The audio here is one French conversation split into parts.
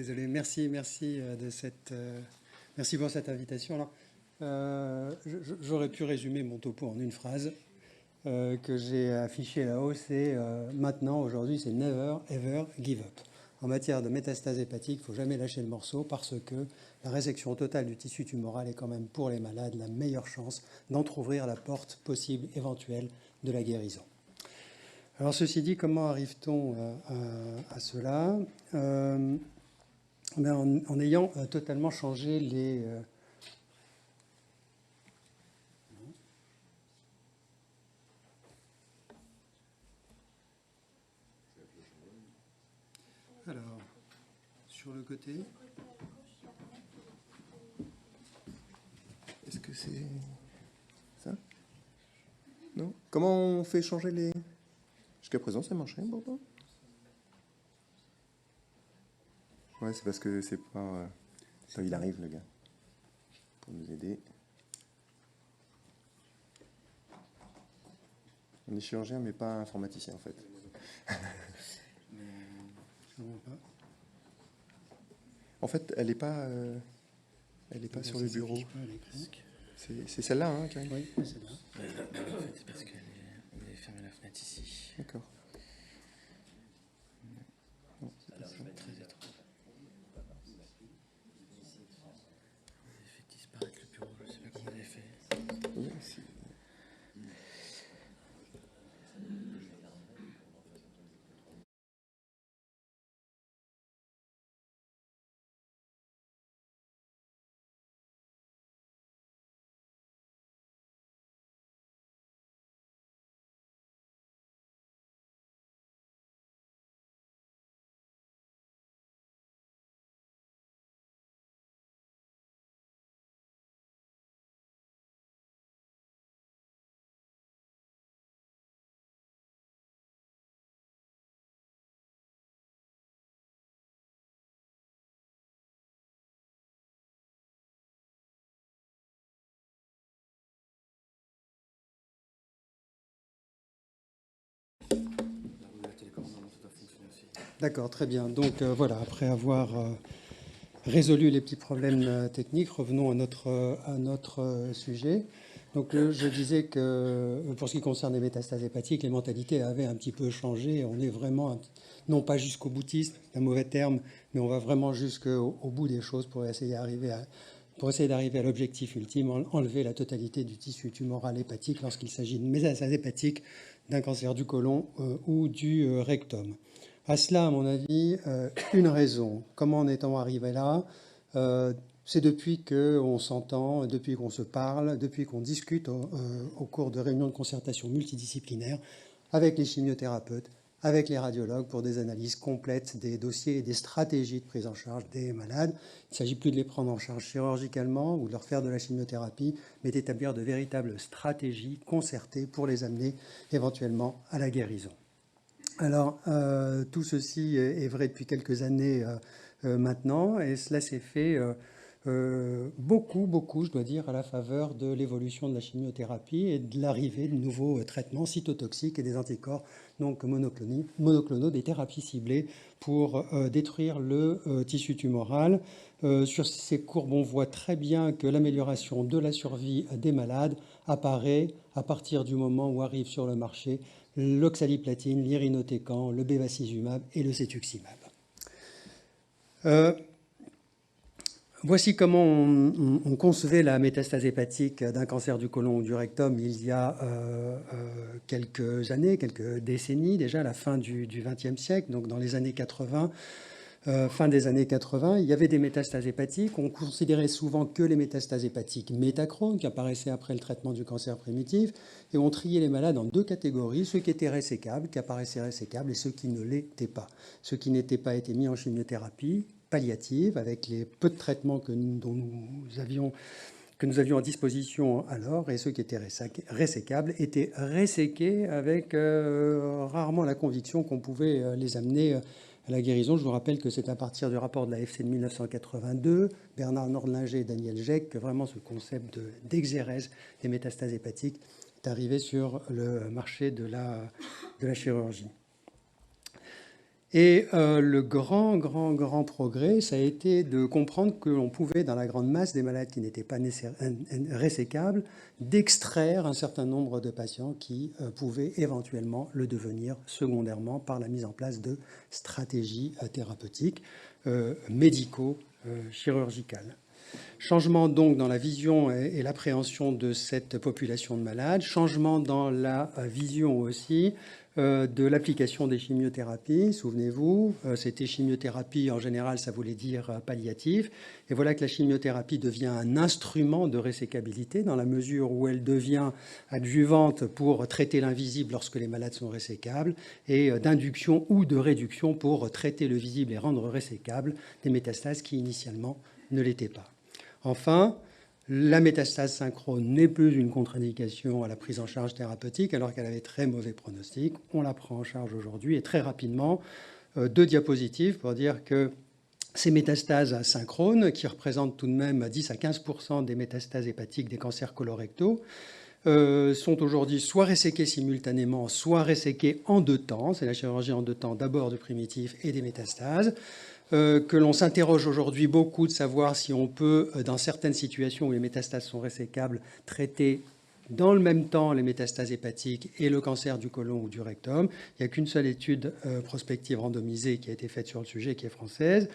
Désolé, merci merci pour cette invitation. Alors, j'aurais pu résumer mon topo en une phrase que j'ai affichée là-haut, c'est maintenant, aujourd'hui, c'est never ever give up. En matière de métastase hépatique, il ne faut jamais lâcher le morceau parce que la résection totale du tissu tumoral est quand même pour les malades la meilleure chance d'entrouvrir la porte possible, éventuelle, de la guérison. Alors ceci dit, comment arrive-t-on à cela en ayant totalement changé les... Alors, sur le côté... Est-ce que c'est ça? Non? Comment on fait changer les... Jusqu'à présent, ça marchait, pourtant. Ouais, c'est parce que c'est pas... Attends, il arrive, le gars, pour nous aider. On est chirurgien, mais pas informaticien, en fait. En fait, elle n'est pas sur le bureau. C'est celle-là, hein, Karine? Oui, c'est celle-là. En fait, c'est parce qu'elle vous avez fermé la fenêtre ici. D'accord. Alors, c'est très étrange. Vous avez fait disparaître le bureau, je ne sais pas comment vous avez fait. Oui, D'accord, très bien. Donc voilà, après avoir résolu les petits problèmes techniques, revenons à notre sujet. Donc je disais que pour ce qui concerne les métastases hépatiques, les mentalités avaient un petit peu changé. On est vraiment, non pas jusqu'au boutiste, c'est un mauvais terme, mais on va vraiment jusqu'au bout des choses pour essayer d'arriver à l'objectif ultime, enlever la totalité du tissu tumoral hépatique lorsqu'il s'agit de métastases hépatiques, d'un cancer du côlon ou du rectum. À cela, à mon avis, une raison. Comment en est-on arrivé là? C'est depuis qu'on s'entend, depuis qu'on se parle, depuis qu'on discute au cours de réunions de concertation multidisciplinaires avec les chimiothérapeutes, avec les radiologues pour des analyses complètes des dossiers et des stratégies de prise en charge des malades. Il ne s'agit plus de les prendre en charge chirurgicalement ou de leur faire de la chimiothérapie, mais d'établir de véritables stratégies concertées pour les amener éventuellement à la guérison. Alors, tout ceci est vrai depuis quelques années maintenant, et cela s'est fait beaucoup, je dois dire, à la faveur de l'évolution de la chimiothérapie et de l'arrivée de nouveaux traitements cytotoxiques et des anticorps donc monoclonaux, des thérapies ciblées pour détruire le tissu tumoral. Sur ces courbes, on voit très bien que l'amélioration de la survie des malades apparaît à partir du moment où arrive sur le marché l'oxaliplatine, l'irinotécan, le bevacizumab et le cetuximab. Voici comment on concevait la métastase hépatique d'un cancer du côlon ou du rectum il y a quelques années, quelques décennies déjà, à la fin du XXe siècle, donc dans les années 80. Fin des années 80, il y avait des métastases hépatiques. On considérait souvent que les métastases hépatiques métachrones qui apparaissaient après le traitement du cancer primitif. Et on triait les malades en deux catégories, ceux qui étaient résécables, qui apparaissaient résécables, et ceux qui ne l'étaient pas. Ceux qui n'étaient pas étaient mis en chimiothérapie palliative avec les peu de traitements que nous avions à disposition alors, et ceux qui étaient résécables étaient réséqués avec rarement la conviction qu'on pouvait les amener à la guérison. Je vous rappelle que c'est à partir du rapport de la FC de 1982, Bernard Nordlinger et Daniel Geck, que vraiment ce concept d'exérèse des métastases hépatiques est arrivé sur le marché de la chirurgie. Et le grand progrès, ça a été de comprendre que l'on pouvait, dans la grande masse des malades qui n'étaient pas résécables, d'extraire un certain nombre de patients qui pouvaient éventuellement le devenir secondairement par la mise en place de stratégies thérapeutiques, médico-chirurgicales. Changement donc dans la vision et l'appréhension de cette population de malades, changement dans la vision aussi de l'application des chimiothérapies. Souvenez-vous, c'était chimiothérapie, en général, ça voulait dire palliatif. Et voilà que la chimiothérapie devient un instrument de résécabilité dans la mesure où elle devient adjuvante pour traiter l'invisible lorsque les malades sont résécables et d'induction ou de réduction pour traiter le visible et rendre résécables des métastases qui initialement ne l'étaient pas. Enfin, la métastase synchrone n'est plus une contre-indication à la prise en charge thérapeutique alors qu'elle avait très mauvais pronostic. On la prend en charge aujourd'hui et très rapidement, 2 diapositives pour dire que ces métastases synchrones, qui représentent tout de même 10 à 15% des métastases hépatiques des cancers colorectaux, sont aujourd'hui soit resséquées simultanément, soit resséquées en 2 temps. C'est la chirurgie en 2 temps, d'abord du primitif et des métastases. Que l'on s'interroge aujourd'hui beaucoup de savoir si on peut, dans certaines situations où les métastases sont résécables, traiter dans le même temps les métastases hépatiques et le cancer du côlon ou du rectum. Il n'y a qu'une seule étude prospective randomisée qui a été faite sur le sujet, qui est française,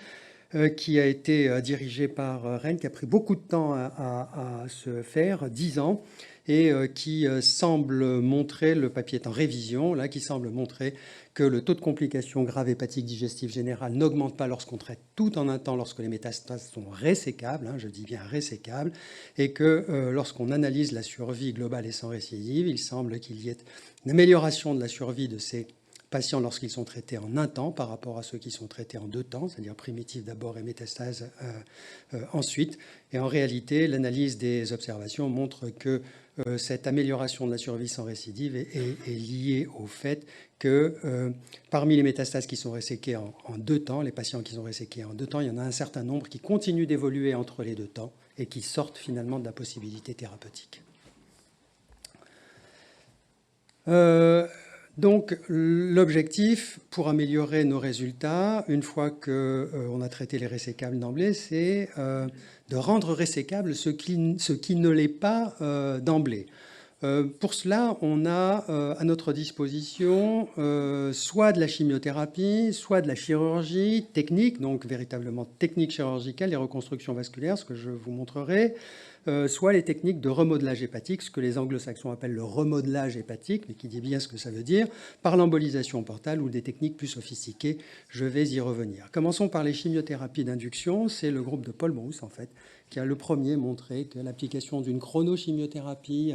qui a été dirigée par Rennes, qui a pris beaucoup de temps à se faire, 10 ans, et qui semble montrer, le papier est en révision, là, qui semble montrer que le taux de complications graves hépatiques digestives générales n'augmente pas lorsqu'on traite tout en un temps, lorsque les métastases sont résécables, je dis bien résécables, et que lorsqu'on analyse la survie globale et sans récidive, il semble qu'il y ait une amélioration de la survie de ces patients lorsqu'ils sont traités en un temps par rapport à ceux qui sont traités en 2 temps, c'est-à-dire primitif d'abord et métastase ensuite. Et en réalité, l'analyse des observations montre que cette amélioration de la survie sans récidive est liée au fait que parmi les métastases qui sont resséquées en 2 temps, les patients qui sont resséqués en 2 temps, il y en a un certain nombre qui continuent d'évoluer entre les 2 temps et qui sortent finalement de la possibilité thérapeutique. Donc l'objectif pour améliorer nos résultats, une fois qu'on a traité les résécables d'emblée, c'est de rendre résécable ce qui ne l'est pas d'emblée. Pour cela, on a à notre disposition soit de la chimiothérapie, soit de la chirurgie technique, donc véritablement technique chirurgicale, les reconstructions vasculaires, ce que je vous montrerai, soit les techniques de remodelage hépatique, ce que les anglo-saxons appellent le remodelage hépatique, mais qui dit bien ce que ça veut dire, par l'embolisation portale ou des techniques plus sophistiquées. Je vais y revenir. Commençons par les chimiothérapies d'induction. C'est le groupe de Paul Brousse, en fait, qui a le premier montré que l'application d'une chronochimiothérapie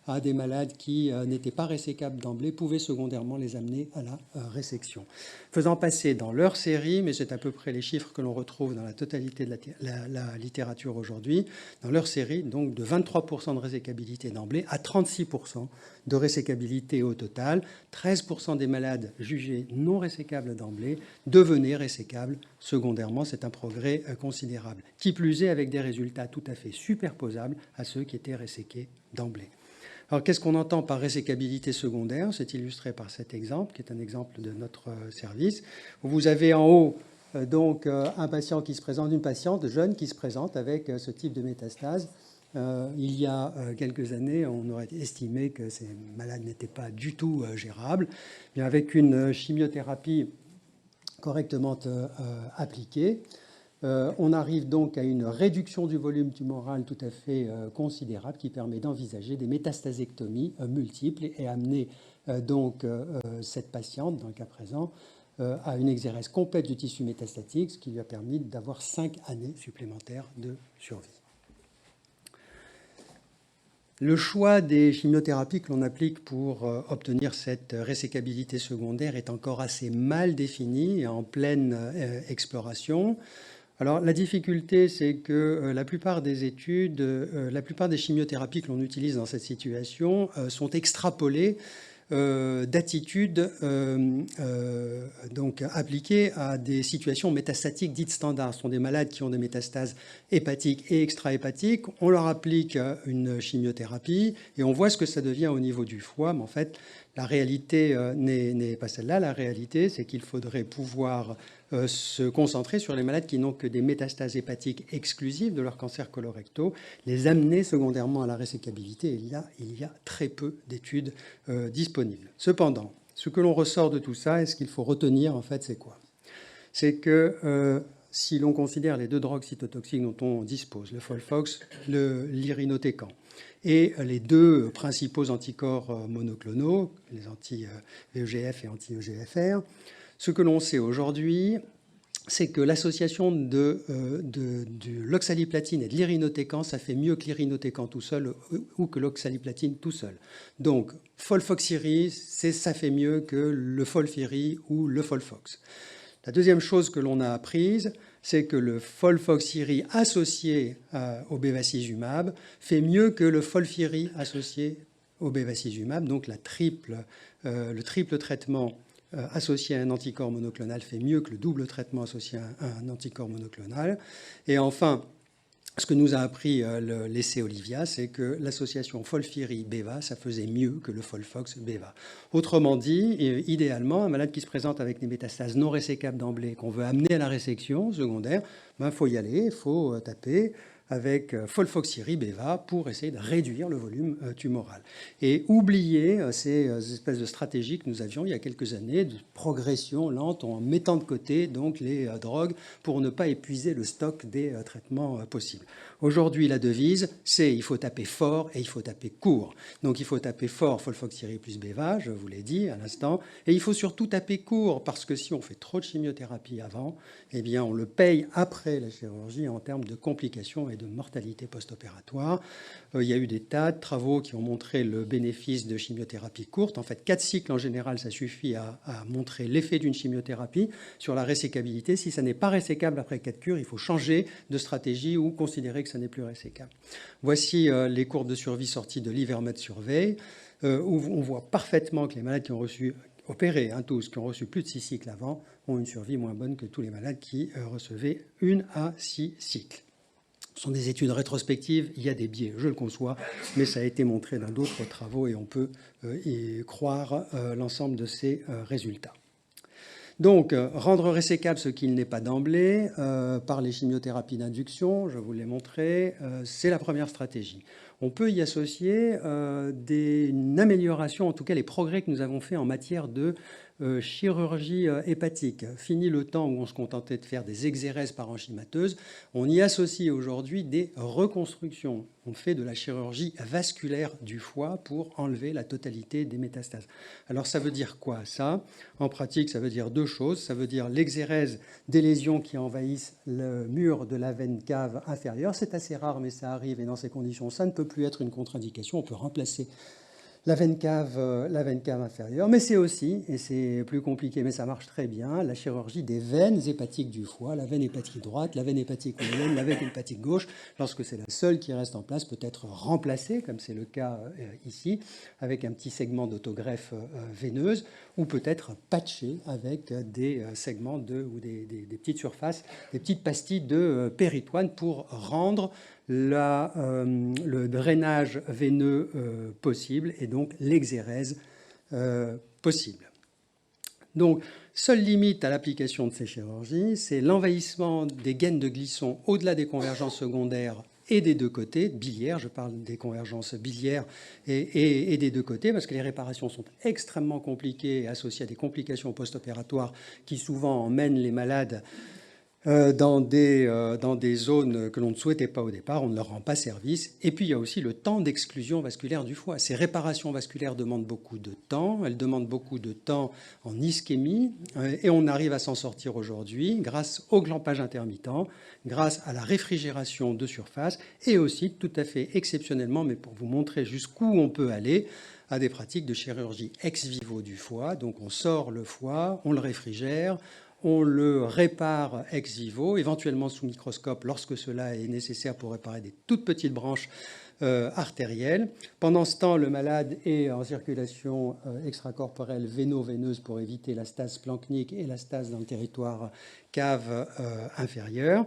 à des malades qui n'étaient pas résécables d'emblée pouvait secondairement les amener à la résection. Faisant passer dans leur série, mais c'est à peu près les chiffres que l'on retrouve dans la totalité de la littérature aujourd'hui, dans leur série, donc de 23% de résécabilité d'emblée à 36% de résécabilité au total. 13% des malades jugés non résécables d'emblée devenaient résécables secondairement. C'est un progrès considérable. Qui plus est, avec des résultats tout à fait superposables à ceux qui étaient réséqués d'emblée. Alors, qu'est-ce qu'on entend par résécabilité secondaire? C'est illustré par cet exemple, qui est un exemple de notre service. Vous avez en haut donc un patient qui se présente, une patiente jeune qui se présente avec ce type de métastase. Il y a quelques années, on aurait estimé que ces malades n'étaient pas du tout gérables. Mais avec une chimiothérapie correctement appliquée, on arrive donc à une réduction du volume tumoral tout à fait considérable qui permet d'envisager des métastasectomies multiples et amener donc cette patiente, dans le cas présent, à une exérèse complète du tissu métastatique, ce qui lui a permis d'avoir 5 années supplémentaires de survie. Le choix des chimiothérapies que l'on applique pour obtenir cette résécabilité secondaire est encore assez mal défini et en pleine exploration. Alors, la difficulté, c'est que la plupart des études, la plupart des chimiothérapies que l'on utilise dans cette situation sont extrapolées d'attitudes donc appliquées à des situations métastatiques dites standards. Ce sont des malades qui ont des métastases hépatiques et extra-hépatiques. On leur applique une chimiothérapie et on voit ce que ça devient au niveau du foie. Mais en fait, La réalité n'est pas celle-là. La réalité, c'est qu'il faudrait pouvoir se concentrer sur les malades qui n'ont que des métastases hépatiques exclusives de leurs cancers colorectaux, les amener secondairement à la résécabilité. Et il y a très peu d'études disponibles. Cependant, ce que l'on ressort de tout ça et ce qu'il faut retenir, en fait, c'est quoi? C'est que si l'on considère les deux drogues cytotoxiques dont on dispose, le Folfox, l'irinotecan, et les deux principaux anticorps monoclonaux, les anti-VEGF et anti-EGFR, ce que l'on sait aujourd'hui, c'est que l'association du l'oxaliplatine et de l'irinotecan, ça fait mieux que l'irinotecan tout seul ou que l'oxaliplatine tout seul. Donc, Folfoxiri, ça fait mieux que le Folfiri ou le Folfox. La deuxième chose que l'on a apprise, c'est que le Folfoxiri associé au bevacizumab fait mieux que le Folfiri associé au bevacizumab. Donc le triple traitement associé à un anticorps monoclonal fait mieux que le double traitement associé à un anticorps monoclonal. Et enfin, ce que nous a appris l'essai Olivia, c'est que l'association Folfiri-Beva, ça faisait mieux que le Folfox-Beva. Autrement dit, idéalement, un malade qui se présente avec des métastases non résécables d'emblée, qu'on veut amener à la résection secondaire, il faut y aller, il faut taper avec Folfoxiri-Beva pour essayer de réduire le volume tumoral. Et oublier ces espèces de stratégies que nous avions il y a quelques années, de progression lente en mettant de côté donc les drogues pour ne pas épuiser le stock des traitements possibles. Aujourd'hui, la devise, c'est il faut taper fort et il faut taper court. Donc il faut taper fort Folfoxiri plus Beva, je vous l'ai dit à l'instant, et il faut surtout taper court parce que si on fait trop de chimiothérapie avant, eh bien on le paye après la chirurgie en termes de complications et de mortalité post-opératoire. Il y a eu des tas de travaux qui ont montré le bénéfice de chimiothérapie courte. En fait, 4 cycles en général, ça suffit à montrer l'effet d'une chimiothérapie sur la résécabilité. Si ça n'est pas résécable après 4 cures, il faut changer de stratégie ou considérer que ça n'est plus résécable. Voici les courbes de survie sorties de l'Ivermed Survey, où on voit parfaitement que les malades qui ont reçu opérés, tous, qui ont reçu plus de 6 cycles avant, ont une survie moins bonne que tous les malades qui recevaient 1 à 6 cycles. Ce sont des études rétrospectives, il y a des biais, je le conçois, mais ça a été montré dans d'autres travaux et on peut y croire l'ensemble de ces résultats. Donc, rendre résécable ce qu'il n'est pas d'emblée par les chimiothérapies d'induction, je vous l'ai montré, c'est la première stratégie. On peut y associer une amélioration, en tout cas les progrès que nous avons faits en matière de chirurgie hépatique. Fini le temps où on se contentait de faire des exérèses parenchymateuses. On y associe aujourd'hui des reconstructions. On fait de la chirurgie vasculaire du foie pour enlever la totalité des métastases. Alors ça veut dire quoi ça? En pratique, ça veut dire deux choses. Ça veut dire l'exérèse des lésions qui envahissent le mur de la veine cave inférieure. C'est assez rare, mais ça arrive et dans ces conditions, ça ne peut plus être une contre-indication. On peut remplacer la veine cave inférieure, mais c'est aussi, et c'est plus compliqué, mais ça marche très bien, la chirurgie des veines hépatiques du foie, la veine hépatique droite, la veine hépatique moyenne, la veine hépatique gauche, lorsque c'est la seule qui reste en place, peut être remplacée, comme c'est le cas ici, avec un petit segment d'autogreffe veineuse, ou peut-être patchée avec des segments ou des petites surfaces, des petites pastilles de péritoine pour rendre le drainage veineux possible et donc l'exérèse possible. Donc, seule limite à l'application de ces chirurgies, c'est l'envahissement des gaines de Glisson au-delà des convergences secondaires et des deux côtés, biliaires, je parle des convergences biliaires et des deux côtés, parce que les réparations sont extrêmement compliquées et associées à des complications post-opératoires qui souvent emmènent les malades dans des zones que l'on ne souhaitait pas au départ, on ne leur rend pas service. Et puis il y a aussi le temps d'exclusion vasculaire du foie. Ces réparations vasculaires demandent beaucoup de temps, elles demandent beaucoup de temps en ischémie, et on arrive à s'en sortir aujourd'hui grâce au clampage intermittent, grâce à la réfrigération de surface, et aussi tout à fait exceptionnellement, mais pour vous montrer jusqu'où on peut aller, à des pratiques de chirurgie ex vivo du foie. Donc on sort le foie, on le réfrigère, on le répare ex vivo, éventuellement sous microscope lorsque cela est nécessaire pour réparer des toutes petites branches artérielles. Pendant ce temps, le malade est en circulation extracorporelle véno-veineuse pour éviter la stase splanchnique et la stase dans le territoire cave inférieur.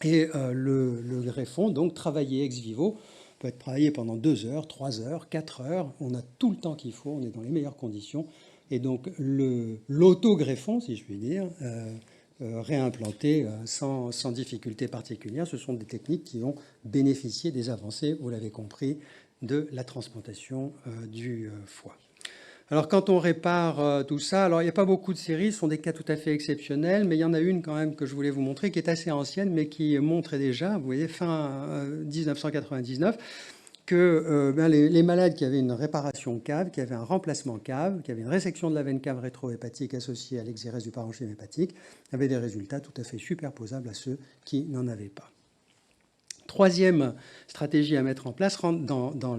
Et le greffon, donc, travaillé ex vivo, peut être travaillé pendant 2 heures, 3 heures, 4 heures. On a tout le temps qu'il faut, on est dans les meilleures conditions. Et donc l'autogreffon, si je puis dire, réimplanté sans difficulté particulière, ce sont des techniques qui ont bénéficié des avancées, vous l'avez compris, de la transplantation du foie. Alors quand on répare tout ça, alors il n'y a pas beaucoup de séries, ce sont des cas tout à fait exceptionnels, mais il y en a une quand même que je voulais vous montrer qui est assez ancienne, mais qui montrait déjà, vous voyez, fin 1999, que les malades qui avaient une réparation cave, qui avaient un remplacement cave, qui avaient une résection de la veine cave rétro-hépatique associée à l'exérèse du parenchyme hépatique, avaient des résultats tout à fait superposables à ceux qui n'en avaient pas. Troisième stratégie à mettre en place dans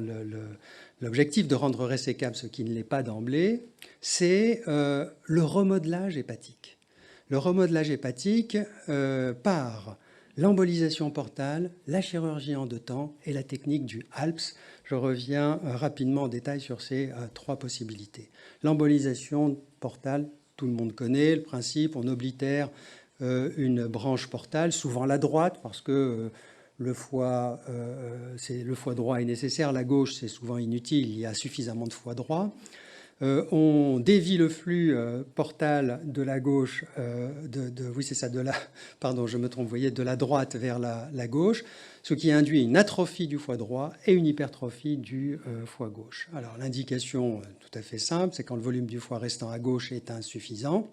l'objectif de rendre résécable ce qui ne l'est pas d'emblée, c'est le remodelage hépatique. Le remodelage hépatique par l'embolisation portale, la chirurgie en 2 temps et la technique du HALPS. Je reviens rapidement en détail sur ces 3 possibilités. L'embolisation portale, tout le monde connaît le principe, on oblitère une branche portale, souvent la droite, parce que le foie droit est nécessaire, la gauche c'est souvent inutile, il y a suffisamment de foie droit. On dévie le flux portal de la gauche, oui c'est ça, pardon je me trompe, vous voyez, de la droite vers la gauche, ce qui induit une atrophie du foie droit et une hypertrophie du foie gauche. Alors l'indication tout à fait simple, c'est quand le volume du foie restant à gauche est insuffisant.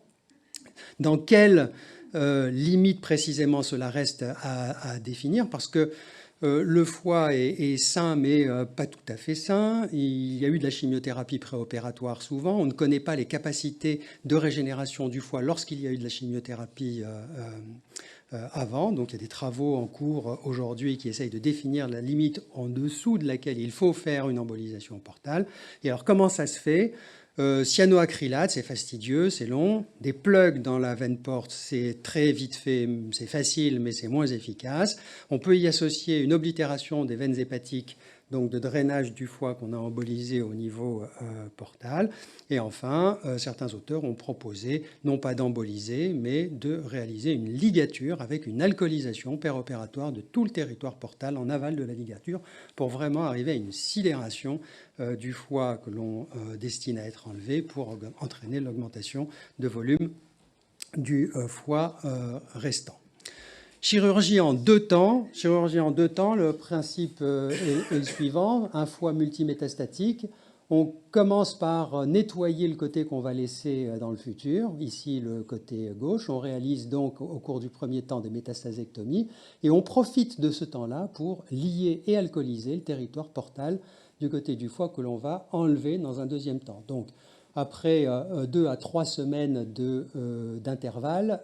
Dans quelle limite précisément cela reste à définir, parce que le foie est sain, mais pas tout à fait sain. Il y a eu de la chimiothérapie préopératoire souvent. On ne connaît pas les capacités de régénération du foie lorsqu'il y a eu de la chimiothérapie avant. Donc il y a des travaux en cours aujourd'hui qui essayent de définir la limite en dessous de laquelle il faut faire une embolisation portale. Et alors comment ça se fait ? Cyanoacrylate, c'est fastidieux, c'est long. Des plugs dans la veine porte, c'est très vite fait, c'est facile, mais c'est moins efficace. On peut y associer une oblitération des veines hépatiques, donc de drainage du foie qu'on a embolisé au niveau portal. Et enfin, certains auteurs ont proposé, non pas d'emboliser, mais de réaliser une ligature avec une alcoolisation péropératoire de tout le territoire portal en aval de la ligature pour vraiment arriver à une sidération du foie que l'on destine à être enlevé pour entraîner l'augmentation de volume du foie restant. Chirurgie en 2 temps. Chirurgie en 2 temps, le principe est le suivant. Un foie multimétastatique. On commence par nettoyer le côté qu'on va laisser dans le futur, ici le côté gauche. On réalise donc au cours du premier temps des métastasectomies et on profite de ce temps-là pour lier et alcooliser le territoire portal du côté du foie que l'on va enlever dans un deuxième temps. Donc, après 2 à 3 semaines d'intervalle,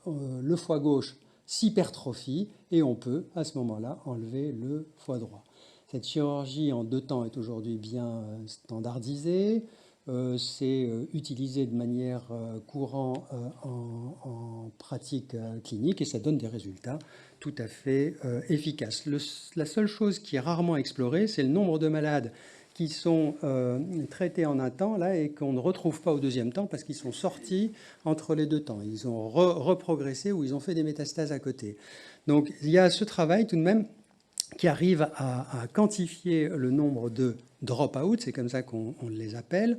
le foie gauche s'hypertrophie et on peut à ce moment-là enlever le foie droit. Cette chirurgie en 2 temps est aujourd'hui bien standardisée. C'est utilisé de manière courante en pratique clinique et ça donne des résultats tout à fait efficaces. La seule chose qui est rarement explorée, c'est le nombre de malades qui sont traités en un temps là, et qu'on ne retrouve pas au deuxième temps parce qu'ils sont sortis entre les 2 temps. Ils ont reprogressé ou ils ont fait des métastases à côté. Donc il y a ce travail tout de même qui arrive à quantifier le nombre de drop-out, c'est comme ça qu'on les appelle.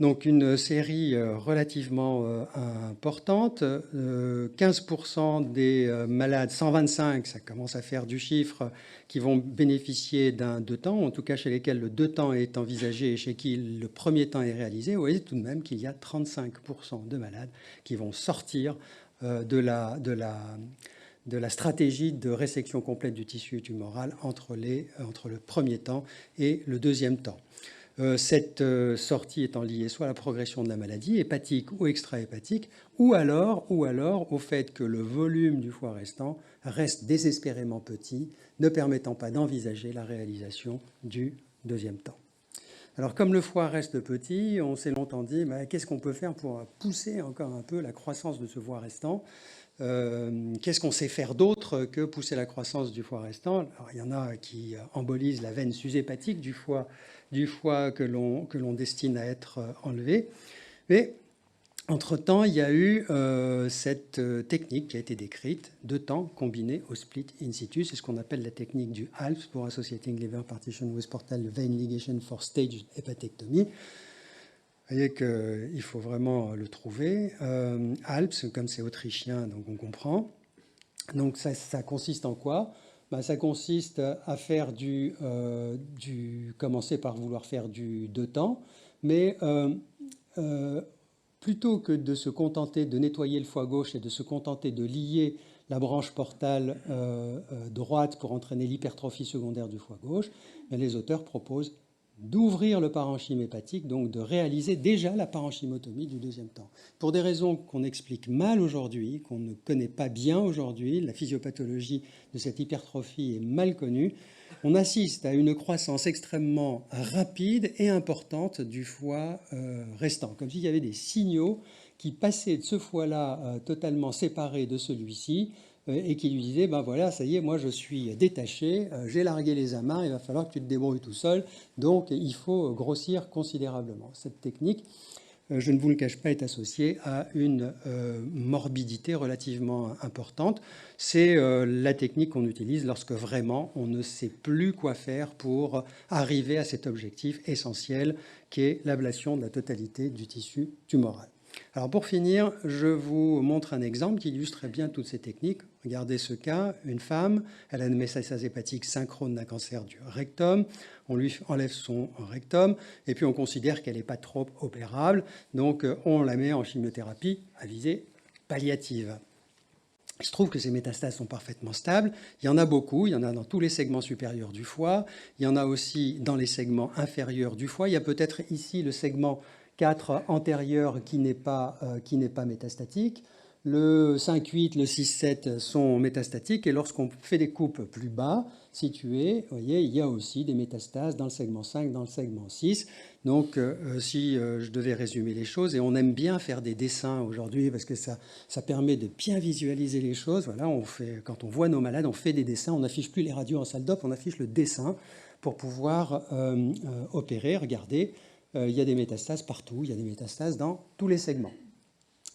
Donc une série relativement importante, 15% des malades, 125, ça commence à faire du chiffre, qui vont bénéficier d'un 2 temps, en tout cas chez lesquels le 2 temps est envisagé et chez qui le premier temps est réalisé. Vous voyez tout de même qu'il y a 35% de malades qui vont sortir de la stratégie de résection complète du tissu tumoral entre le premier temps et le deuxième temps. Cette sortie étant liée soit à la progression de la maladie, hépatique ou extra-hépatique, ou alors au fait que le volume du foie restant reste désespérément petit, ne permettant pas d'envisager la réalisation du deuxième temps. Alors comme le foie reste petit, on s'est longtemps dit qu'est-ce qu'on peut faire pour pousser encore un peu la croissance de ce foie restant ? Qu'est-ce qu'on sait faire d'autre que pousser la croissance du foie restant? Alors, il y en a qui embolisent la veine sushépatique du foie que l'on destine à être enlevé. Mais Entre-temps, il y a eu cette technique qui a été décrite, 2 temps combinés au split in situ. C'est ce qu'on appelle la technique du ALPS pour Associating Liver Partition with Portal Vein Ligation for Staged Hepatectomy. Vous voyez qu'il faut vraiment le trouver. ALPS, comme c'est autrichien, donc on comprend. Donc ça consiste en quoi? Ça consiste à faire commencer par vouloir faire du 2 temps, mais plutôt que de se contenter de nettoyer le foie gauche et de se contenter de lier la branche portale droite pour entraîner l'hypertrophie secondaire du foie gauche, les auteurs proposent d'ouvrir le parenchyme hépatique, donc de réaliser déjà la parenchymotomie du 2e temps. Pour des raisons qu'on explique mal aujourd'hui, qu'on ne connaît pas bien aujourd'hui, la physiopathologie de cette hypertrophie est mal connue, on assiste à une croissance extrêmement rapide et importante du foie restant, comme s'il y avait des signaux qui passaient de ce foie-là totalement séparé de celui-ci et qui lui disaient, ben voilà, ça y est, moi je suis détaché, j'ai largué les amas, il va falloir que tu te débrouilles tout seul, donc il faut grossir considérablement. Cette technique, je ne vous le cache pas, est associée à une morbidité relativement importante. C'est la technique qu'on utilise lorsque vraiment on ne sait plus quoi faire pour arriver à cet objectif essentiel qui est l'ablation de la totalité du tissu tumoral. Alors pour finir, je vous montre un exemple qui illustre bien toutes ces techniques. Regardez ce cas, une femme, elle a une métastase hépatique synchrone d'un cancer du rectum, on lui enlève son rectum et puis on considère qu'elle n'est pas trop opérable, donc on la met en chimiothérapie à visée palliative. Il se trouve que ces métastases sont parfaitement stables. Il y en a beaucoup. Il y en a dans tous les segments supérieurs du foie. Il y en a aussi dans les segments inférieurs du foie. Il y a peut-être ici le segment 4 antérieur qui n'est pas métastatique. Le 5-8, le 6-7 sont métastatiques. Et lorsqu'on fait des coupes plus bas situées, vous voyez, il y a aussi des métastases dans le segment 5, dans le segment 6. Donc, si je devais résumer les choses, et on aime bien faire des dessins aujourd'hui parce que ça permet de bien visualiser les choses. Voilà, quand on voit nos malades, on fait des dessins. On n'affiche plus les radios en salle d'op, on affiche le dessin pour pouvoir opérer. Regardez, il y a des métastases partout, il y a des métastases dans tous les segments.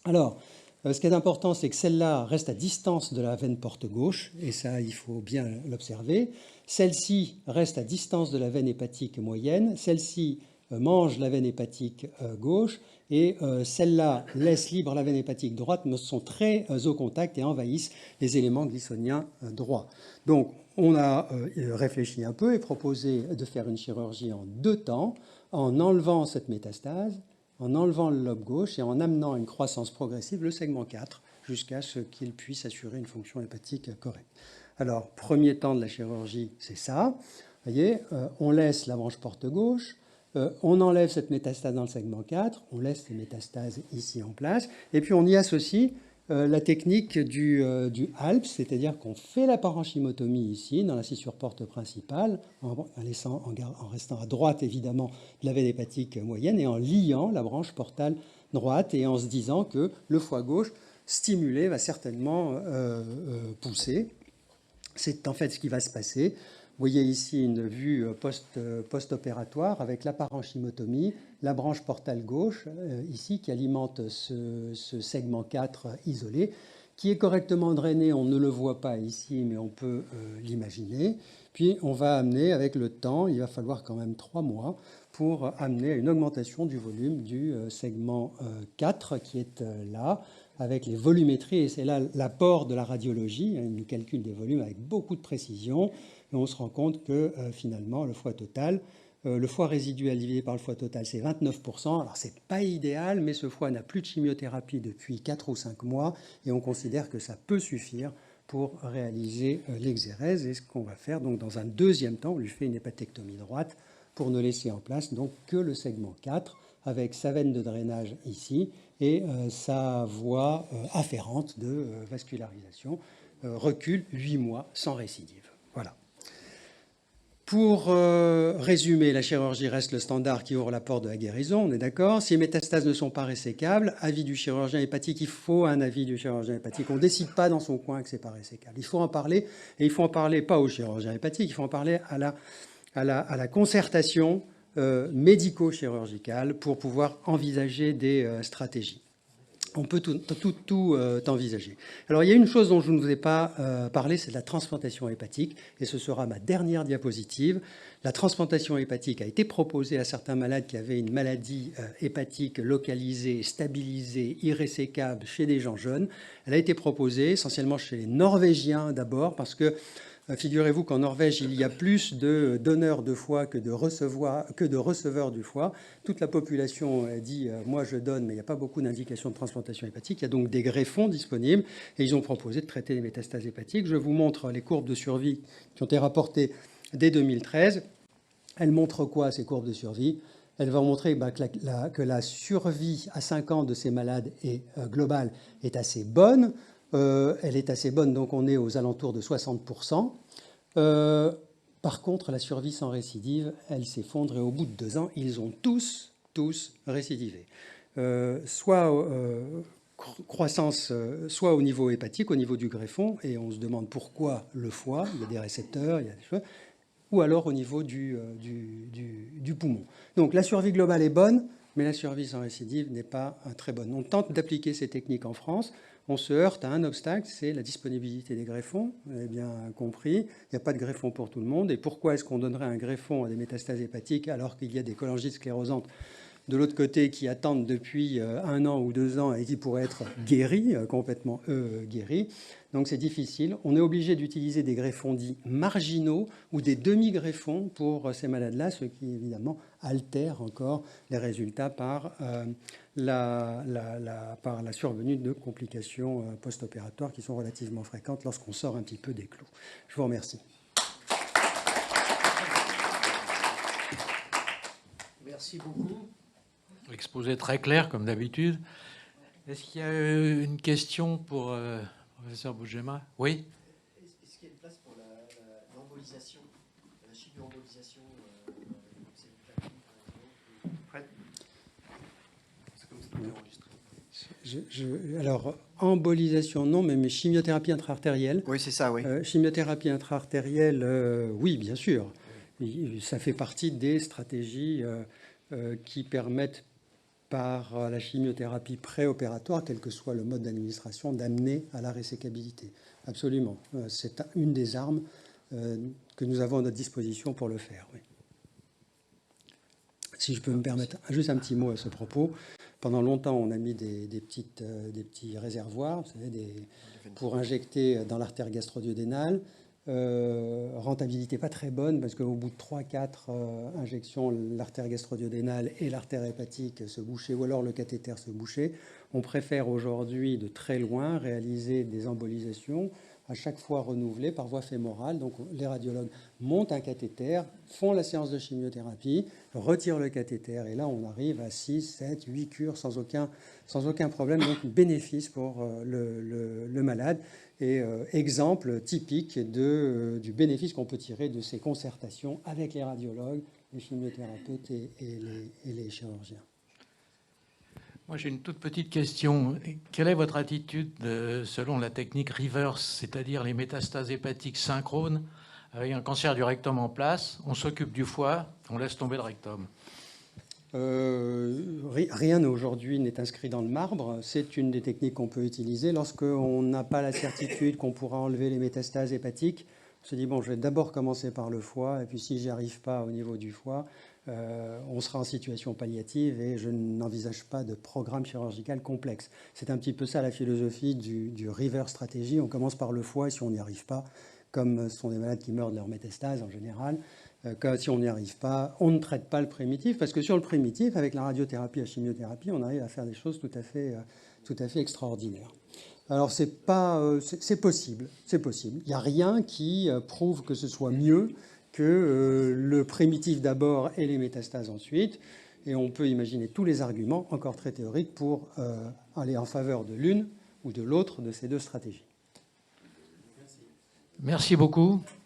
Alors, ce qui est important, c'est que celle-là reste à distance de la veine porte gauche, et ça, il faut bien l'observer. Celle-ci reste à distance de la veine hépatique moyenne. Celle-ci mange la veine hépatique gauche, et celle-là laisse libre la veine hépatique droite, mais sont très au contact et envahissent les éléments glissoniens droits. Donc, on a réfléchi un peu et proposé de faire une chirurgie en 2 temps, en enlevant cette métastase, en enlevant le lobe gauche et en amenant une croissance progressive, le segment 4, jusqu'à ce qu'il puisse assurer une fonction hépatique correcte. Alors, premier temps de la chirurgie, c'est ça. Vous voyez, on laisse la branche porte gauche, on enlève cette métastase dans le segment 4, on laisse les métastases ici en place, et puis on y associe la technique du ALPS, c'est-à-dire qu'on fait la parenchymotomie ici, dans la scissure porte principale, en restant à droite évidemment de la veine hépatique moyenne, et en liant la branche portale droite, et en se disant que le foie gauche stimulé va certainement pousser. C'est en fait ce qui va se passer. Vous voyez ici une vue post-opératoire avec la parenchymotomie, la branche portale gauche, ici, qui alimente ce segment 4 isolé, qui est correctement drainé. On ne le voit pas ici, mais on peut l'imaginer. Puis on va amener, avec le temps, il va falloir quand même 3 mois, pour amener à une augmentation du volume du segment 4, qui est là, avec les volumétries. Et c'est là l'apport de la radiologie. Il nous calcule des volumes avec beaucoup de précision. Et on se rend compte que finalement, le foie total, le foie résiduel divisé par le foie total, c'est 29%. Alors, ce n'est pas idéal, mais ce foie n'a plus de chimiothérapie depuis 4 ou 5 mois. Et on considère que ça peut suffire pour réaliser l'exérèse. Et ce qu'on va faire, donc, dans un 2e temps, on lui fait une hépatectomie droite pour ne laisser en place donc, que le segment 4, avec sa veine de drainage ici et sa voie afférente de vascularisation. Recule 8 mois sans récidive. Voilà. Pour résumer, la chirurgie reste le standard qui ouvre la porte de la guérison, on est d'accord. Si les métastases ne sont pas résécables, avis du chirurgien hépatique, il faut un avis du chirurgien hépatique. On ne décide pas dans son coin que ce n'est pas résécable. Il faut en parler, et il faut en parler pas au chirurgien hépatique, il faut en parler à la concertation médico-chirurgicale pour pouvoir envisager des stratégies. On peut tout envisager. Alors, il y a une chose dont je ne vous ai pas parlé, c'est de la transplantation hépatique, et ce sera ma dernière diapositive. La transplantation hépatique a été proposée à certains malades qui avaient une maladie hépatique localisée, stabilisée, irrésécable chez des gens jeunes. Elle a été proposée essentiellement chez les Norvégiens d'abord, parce que figurez-vous qu'en Norvège, il y a plus de donneurs de foie que de receveurs du foie. Toute la population dit « moi je donne », mais il n'y a pas beaucoup d'indications de transplantation hépatique. Il y a donc des greffons disponibles et ils ont proposé de traiter les métastases hépatiques. Je vous montre les courbes de survie qui ont été rapportées dès 2013. Elles montrent quoi, ces courbes de survie? Elles vont montrer que la survie à 5 ans de ces malades globale est assez bonne. Elle est assez bonne, donc on est aux alentours de 60%. Par contre, la survie sans récidive, elle s'effondre et au bout de 2 ans, ils ont tous récidivé. Croissance, soit au niveau hépatique, au niveau du greffon, et on se demande pourquoi le foie, il y a des récepteurs, il y a des choses, ou alors au niveau du poumon. Donc la survie globale est bonne, mais la survie sans récidive n'est pas très bonne. On tente d'appliquer ces techniques en France. On se heurte à un obstacle, c'est la disponibilité des greffons. Vous avez bien compris, il n'y a pas de greffon pour tout le monde. Et pourquoi est-ce qu'on donnerait un greffon à des métastases hépatiques alors qu'il y a des cholangites sclérosantes de l'autre côté qui attendent depuis 1 an ou 2 ans et qui pourraient être guéris, complètement guéris? Donc c'est difficile. On est obligé d'utiliser des greffons dits marginaux ou des demi-greffons pour ces malades-là, ce qui évidemment altère encore les résultats par la survenue de complications post-opératoires qui sont relativement fréquentes lorsqu'on sort un petit peu des clous. Je vous remercie. Merci beaucoup. Exposé très clair, comme d'habitude. Est-ce qu'il y a une question pour le professeur Boujema? Oui. Est-ce qu'il y a une place pour l'embolisation, la chimio-embolisation C'est comme ça qu'on est enregistré. Alors, embolisation, non, mais chimiothérapie intra-artérielle. Oui, c'est ça, oui. Chimiothérapie intra-artérielle, oui, bien sûr. Ça fait partie des stratégies qui permettent, par la chimiothérapie préopératoire, quel que soit le mode d'administration, d'amener à la résécabilité. Absolument. C'est une des armes que nous avons à notre disposition pour le faire. Oui. Si je peux me permettre juste un petit mot à ce propos. Pendant longtemps, on a mis des petits réservoirs, vous savez, pour injecter dans l'artère gastro-duodénale. Rentabilité pas très bonne parce qu'au bout de 3-4 injections, l'artère gastro-duodénale et l'artère hépatique se bouchaient ou alors le cathéter se bouchait. On préfère aujourd'hui de très loin réaliser des embolisations à chaque fois renouvelées par voie fémorale. Donc les radiologues montent un cathéter, font la séance de chimiothérapie, retirent le cathéter et là on arrive à 6, 7, 8 cures sans aucun problème. Donc bénéfice pour le malade. Et exemple typique du bénéfice qu'on peut tirer de ces concertations avec les radiologues, les chimiothérapeutes et les chirurgiens. Moi, j'ai une toute petite question. Quelle est votre attitude selon la technique reverse, c'est-à-dire les métastases hépatiques synchrones avec un cancer du rectum en place? On s'occupe du foie, on laisse tomber le rectum. Rien aujourd'hui n'est inscrit dans le marbre. C'est une des techniques qu'on peut utiliser. Lorsqu'on n'a pas la certitude qu'on pourra enlever les métastases hépatiques, on se dit, bon, je vais d'abord commencer par le foie, et puis si j'y arrive pas au niveau du foie, on sera en situation palliative et je n'envisage pas de programme chirurgical complexe. C'est un petit peu ça la philosophie du reverse stratégie. On commence par le foie et si on n'y arrive pas, comme ce sont des malades qui meurent de leur métastase en général, si on n'y arrive pas, on ne traite pas le primitif, parce que sur le primitif, avec la radiothérapie et la chimiothérapie, on arrive à faire des choses tout à fait extraordinaires. Alors c'est possible, c'est possible. Il n'y a rien qui prouve que ce soit mieux que le primitif d'abord et les métastases ensuite, et on peut imaginer tous les arguments, encore très théoriques, pour aller en faveur de l'une ou de l'autre de ces deux stratégies. Merci beaucoup.